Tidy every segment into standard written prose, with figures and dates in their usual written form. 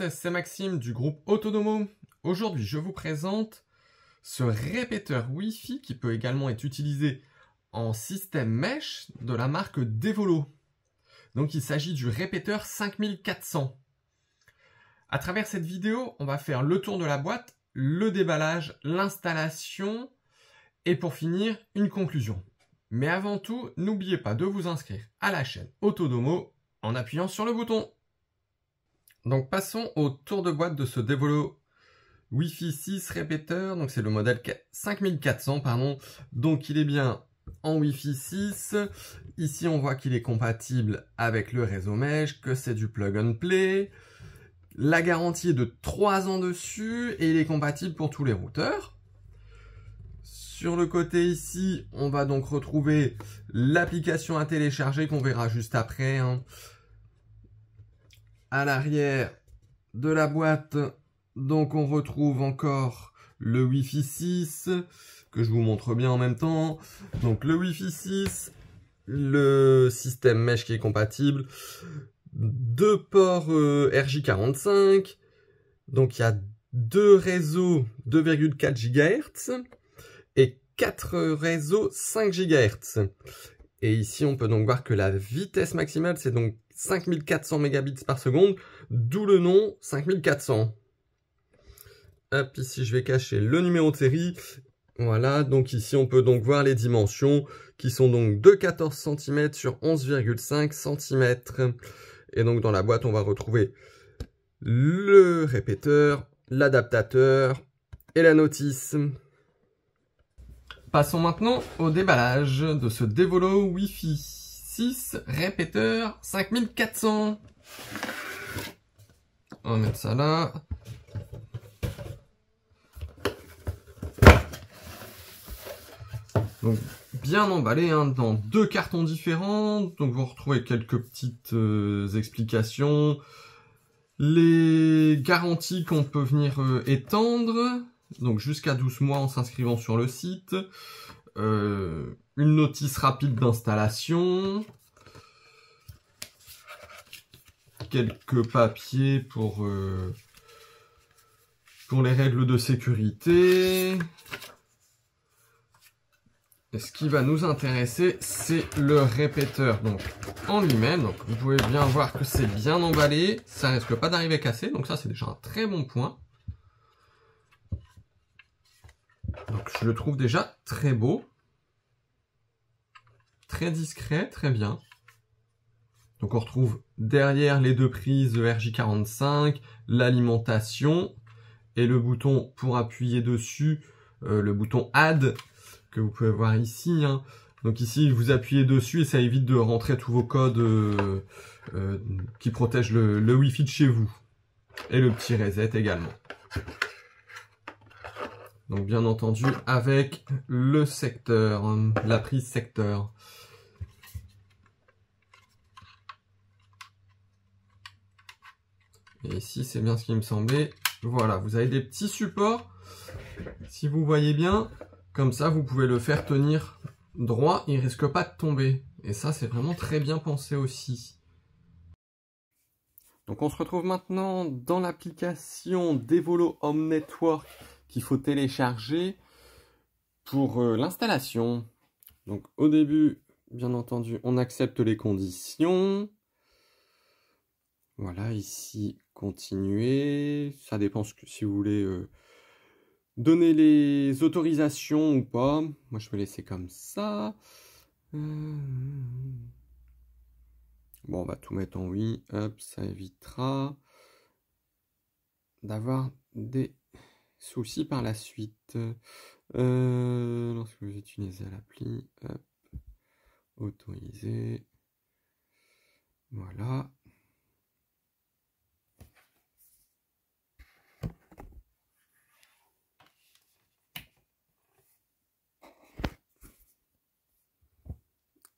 française, c'est Maxime du groupe Autodomo. Aujourd'hui, je vous présente ce répéteur Wi-Fi qui peut également être utilisé en système mesh de la marque Devolo. Donc il s'agit du répéteur 5400. À travers cette vidéo, on va faire le tour de la boîte, le déballage, l'installation et pour finir, une conclusion. Mais avant tout, n'oubliez pas de vous inscrire à la chaîne Autodomo en appuyant sur le bouton. Donc passons au tour de boîte de ce Devolo Wi-Fi 6 répéteur. Donc c'est le modèle 5400, pardon. Donc il est bien en Wi-Fi 6. Ici on voit qu'il est compatible avec le réseau mesh, que c'est du plug and play. La garantie est de 3 ans dessus et il est compatible pour tous les routeurs. Sur le côté ici, on va donc retrouver l'application à télécharger qu'on verra juste après. À l'arrière de la boîte, donc on retrouve encore le Wi-Fi 6 que je vous montre bien en même temps. Donc le Wi-Fi 6, le système mesh qui est compatible, 2 ports RJ45, donc il y a 2 réseaux 2,4 GHz et 4 réseaux 5 GHz. Et ici on peut donc voir que la vitesse maximale c'est donc 5400 mégabits par seconde, d'où le nom 5400. Hop, ici je vais cacher le numéro de série. Voilà, donc ici on peut donc voir les dimensions qui sont donc de 14 cm sur 11,5 cm. Et donc dans la boîte on va retrouver le répéteur, l'adaptateur et la notice. Passons maintenant au déballage de ce Devolo Wi-Fi 6 répéteur 5400. On va mettre ça là. Donc bien emballé dans 2 cartons différents. Donc vous retrouvez quelques petites explications. Les garanties qu'on peut venir étendre. Donc jusqu'à 12 mois en s'inscrivant sur le site. Une notice rapide d'installation. Quelques papiers pour les règles de sécurité. Et ce qui va nous intéresser, c'est le répéteur donc en lui-même. Donc vous pouvez bien voir que c'est bien emballé. Ça risque pas d'arriver cassé. Donc ça, c'est déjà un très bon point. Donc je le trouve déjà très beau. Très discret, très bien. Donc on retrouve derrière les 2 prises RJ45, l'alimentation et le bouton pour appuyer dessus, le bouton Add que vous pouvez voir ici. Donc ici vous appuyez dessus et ça évite de rentrer tous vos codes qui protègent le Wi-Fi de chez vous. Et le petit reset également. Donc bien entendu avec le secteur, la prise secteur. Et ici c'est bien ce qui me semblait. Voilà, vous avez des petits supports. Si vous voyez bien, comme ça vous pouvez le faire tenir droit, il risque pas de tomber. Et ça c'est vraiment très bien pensé aussi. Donc on se retrouve maintenant dans l'application Devolo Home Network qu'il faut télécharger pour l'installation. Donc au début, bien entendu, on accepte les conditions. Voilà, ici, continuer. Ça dépend si vous voulez donner les autorisations ou pas. Moi, je vais laisser comme ça. Bon, on va tout mettre en oui. Hop, ça évitera d'avoir des soucis par la suite. Lorsque vous utilisez l'appli, autoriser. Voilà.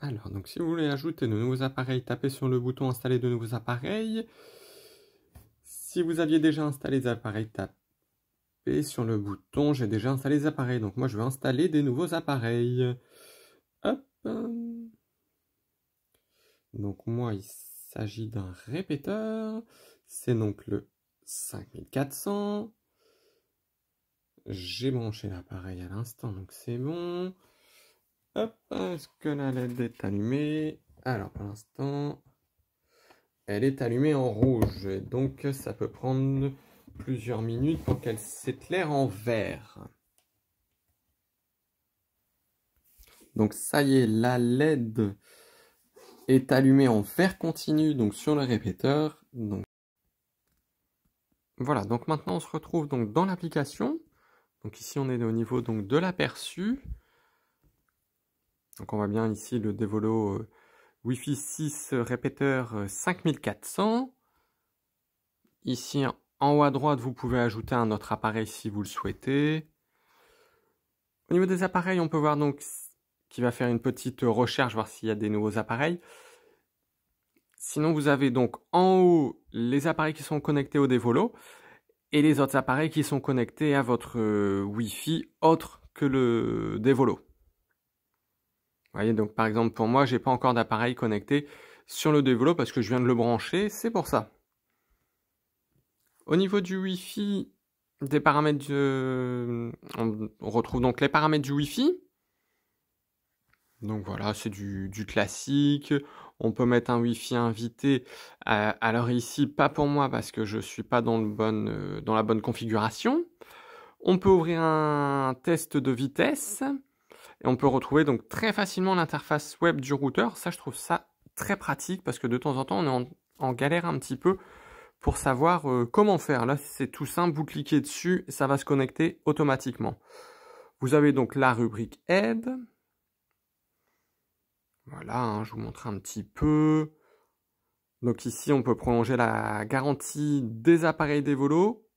Alors, donc si vous voulez ajouter de nouveaux appareils, tapez sur le bouton installer de nouveaux appareils. Si vous aviez déjà installé des appareils, tapez sur le bouton j'ai déjà installé des appareils. Donc moi je vais installer des nouveaux appareils. Hop. Donc moi il s'agit d'un répéteur. C'est donc le 5400. J'ai branché l'appareil à l'instant, donc c'est bon. Hop, est-ce que la LED est allumée? Alors, pour l'instant, elle est allumée en rouge. Donc, ça peut prendre plusieurs minutes pour qu'elle s'éclaire en vert. Donc, ça y est, la LED est allumée en vert continu, donc sur le répéteur. Donc, voilà, donc maintenant, on se retrouve donc dans l'application. Donc ici, on est au niveau donc, de l'aperçu. Donc on voit bien ici le Devolo Wi-Fi 6 répéteur 5400. Ici, en haut à droite, vous pouvez ajouter un autre appareil si vous le souhaitez. Au niveau des appareils, on peut voir donc qu'il va faire une petite recherche, voir s'il y a des nouveaux appareils. Sinon, vous avez donc en haut les appareils qui sont connectés au Devolo et les autres appareils qui sont connectés à votre Wi-Fi autre que le Devolo. Vous voyez, donc par exemple pour moi, j'ai pas encore d'appareil connecté sur le Devolo parce que je viens de le brancher, c'est pour ça. Au niveau du Wi-Fi, des paramètres, on retrouve donc les paramètres du Wi-Fi. Donc voilà, c'est du classique. On peut mettre un Wi-Fi invité. Alors ici, pas pour moi parce que je ne suis pas dans la bonne configuration. On peut ouvrir un test de vitesse. Et on peut retrouver donc très facilement l'interface web du routeur. Ça, je trouve ça très pratique parce que de temps en temps, on est en galère un petit peu pour savoir comment faire. Là, c'est tout simple, vous cliquez dessus et ça va se connecter automatiquement. Vous avez donc la rubrique aide. Voilà, hein, je vous montre un petit peu. Donc ici, on peut prolonger la garantie des appareils Devolo.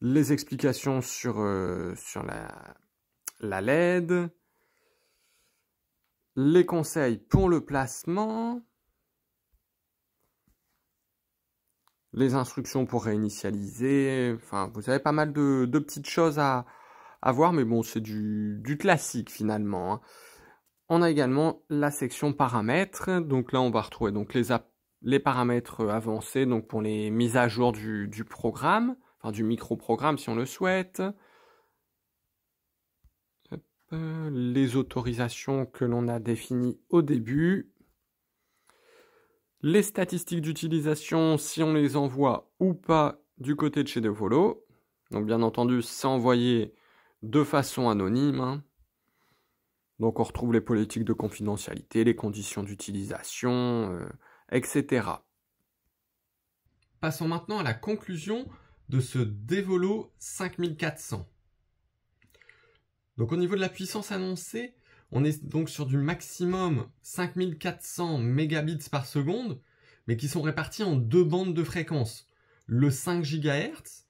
Les explications sur la LED. Les conseils pour le placement. Les instructions pour réinitialiser. Enfin, vous avez pas mal de petites choses à voir, mais bon, c'est du classique finalement, hein. On a également la section paramètres. Donc là, on va retrouver donc les paramètres avancés donc pour les mises à jour du programme, enfin du micro-programme si on le souhaite. Hop, les autorisations que l'on a définies au début. Les statistiques d'utilisation, si on les envoie ou pas du côté de chez Devolo. Donc bien entendu, c'est envoyé de façon anonyme, hein. Donc on retrouve les politiques de confidentialité, les conditions d'utilisation, etc. Passons maintenant à la conclusion de ce Devolo 5400. Donc au niveau de la puissance annoncée, on est donc sur du maximum 5400 mégabits par seconde, mais qui sont répartis en deux bandes de fréquences, le 5 GHz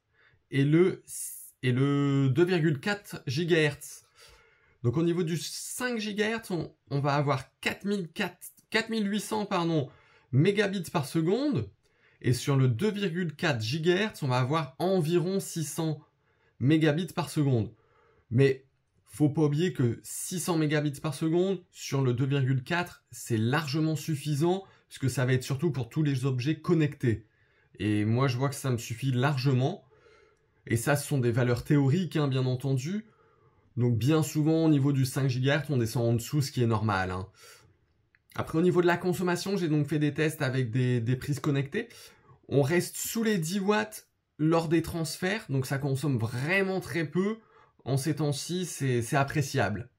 et le 2,4 GHz. Donc au niveau du 5 GHz, on va avoir 4800 mégabits par seconde. Et sur le 2,4 GHz, on va avoir environ 600 mégabits par seconde. Mais faut pas oublier que 600 mégabits par seconde sur le 2,4, c'est largement suffisant, puisque ça va être surtout pour tous les objets connectés. Et moi, je vois que ça me suffit largement. Et ça, ce sont des valeurs théoriques, hein, bien entendu. Donc bien souvent, au niveau du 5 GHz, on descend en dessous, ce qui est normal, hein. Après, au niveau de la consommation, j'ai donc fait des tests avec des prises connectées. On reste sous les 10 watts lors des transferts, donc ça consomme vraiment très peu. En ces temps-ci, c'est appréciable.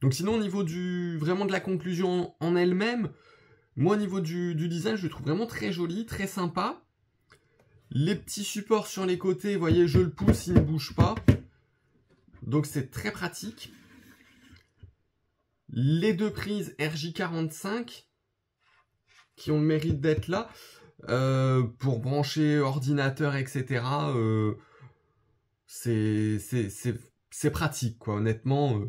Donc sinon, au niveau vraiment de la conclusion en elle-même, moi, au niveau du design, je le trouve vraiment très joli, très sympa. Les petits supports sur les côtés, vous voyez, je le pousse, il ne bouge pas. Donc c'est très pratique. Les deux prises RJ45 qui ont le mérite d'être là pour brancher ordinateur, etc. C'est pratique, quoi. Honnêtement,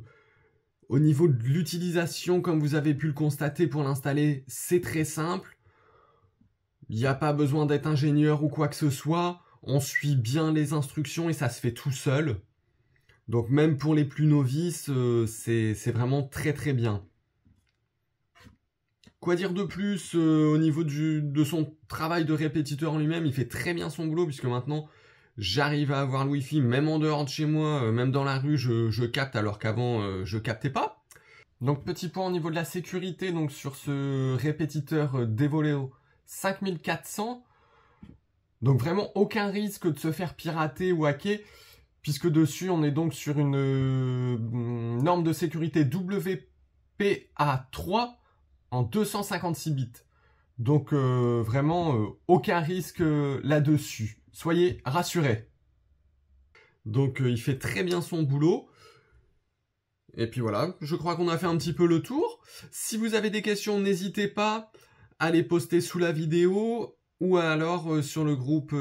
au niveau de l'utilisation, comme vous avez pu le constater pour l'installer, c'est très simple. Il n'y a pas besoin d'être ingénieur ou quoi que ce soit. On suit bien les instructions et ça se fait tout seul. Donc même pour les plus novices, c'est vraiment très très bien. Quoi dire de plus au niveau de son travail de répétiteur en lui-même, il fait très bien son boulot puisque maintenant j'arrive à avoir le Wi-Fi même en dehors de chez moi, même dans la rue je capte alors qu'avant je captais pas. Donc petit point au niveau de la sécurité, donc sur ce répétiteur Devoleo 5400, donc vraiment aucun risque de se faire pirater ou hacker puisque dessus on est donc sur une norme de sécurité WPA3 en 256 bits. Donc vraiment aucun risque là-dessus. Soyez rassurés. Donc il fait très bien son boulot. Et puis voilà, je crois qu'on a fait un petit peu le tour. Si vous avez des questions, n'hésitez pas à les poster sous la vidéo ou alors sur le groupe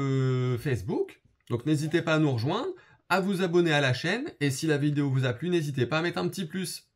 Facebook. Donc n'hésitez pas à nous rejoindre, à vous abonner à la chaîne. Et si la vidéo vous a plu, n'hésitez pas à mettre un petit plus.